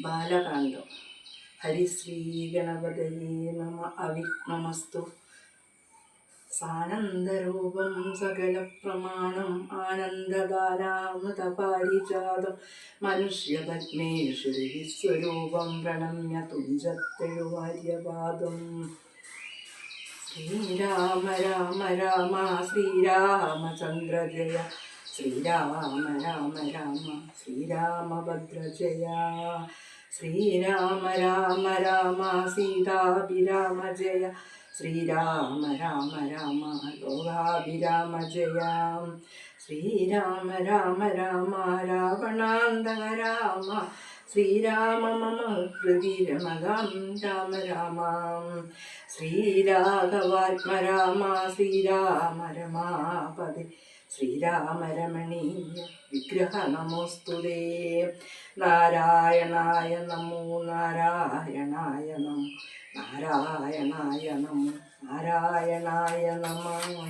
ബാലകാന്ഡം. ഹരിശ്രീ ഗണപതയേ നമ. അവിഘ്നമസ്തു. സാനന്ദരൂപം സകലപ്രമാണം ആനന്ദദാനാമൃതപാരിജാതം മനുഷ്യപത്മേഷു വിസ്വരൂപം പ്രണമ്യ തുഞ്ചത്തെഴുവാര്യപാദം. ശ്രീരാമ രാമ രാമ ശ്രീരാമചന്ദ്ര ജയ. ശ്രീരാമ രാമ രാമ ശ്രീരാമഭദ്ര ജയ. ശ്രീരാമ രാമ രാമ സീതാഭിരാമ ജയ. ശ്രീരാമ രാമ രാമ ലോകാഭിരാമ ജയ. ശ്രീരാമ രാമ രാമ രാവണാന്തക രാമ. ശ്രീരാമ മമ ഹൃദി രമതാം രാമ രാമ. ശ്രീരാഘവാത്മ രാമ ശ്രീരാമ രമാപതി. ശ്രീരാമ രമണീയ വിഗ്രഹ നമോസ്തുതേ. നാരായണായ നമോ നാരായണായ നമോ നാരായണായ നമോ നാരായണായ നമഃ.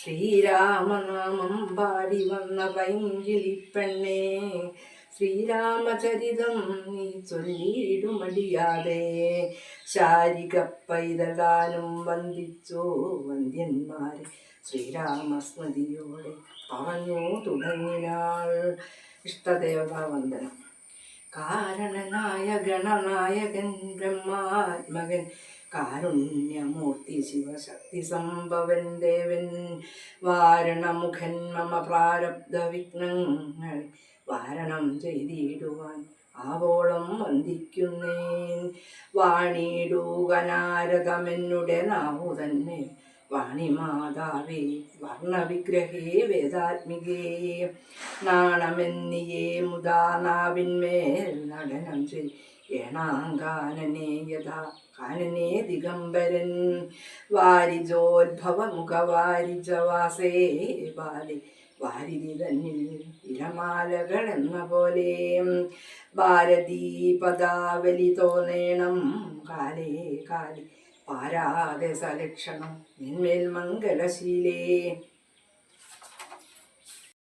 ശ്രീരാമനാമം പാടി വന്ന പൈങ്കിളിപ്പെണ്ണേ, ശ്രീരാമചരിതം നീ ചൊല്ലിയിടുമടിയാതെ. ശാരിക പൈതലാനും വന്ദിച്ചോ വന്ദ്യന്മാരെ. ശ്രീരാമസ്മൃതിയോടെ പറഞ്ഞു തുടങ്ങിനാൾ. ഇഷ്ടദേവതാവന്ദനം. കാരണനായ ഗണനായകൻ ബ്രഹ്മാത്മകൻ കാരുണ്യമൂർത്തി ശിവശക്തി സംഭവൻ ദേവൻ വാരണമുഖൻ മമ പ്രാരബ്ധ വിഘ്നങ്ങൾ വാരണം ചെയ്തിടുവാൻ ആവോളം വന്ദിക്കുന്നേൻ. വാണിടുക നാരദമെന്നുടെ നാവു തന്നെ വാണിമാതാവേ വർണ്ണവിഗ്രഹേ വേദാത്മികേ. നാണമെന്നിയേ മുതാ നാവിന്മേൽ നടനം ചെയ്യണാങ്കാനനെ യഥാ കാനനെ ദിഗംബരൻ. വാരിജോദ്ഭവ മുഖവാരിജവാസേ ബാലി വാരിധി തന്നിൽ ഇരമാലകൾ എന്ന പോലെ. ഭാരതീ പദാവലി തോന്നേണം കാലേ കാലി പാരാതെ സലക്ഷണം നിന്മേൽ മംഗളശീലേ.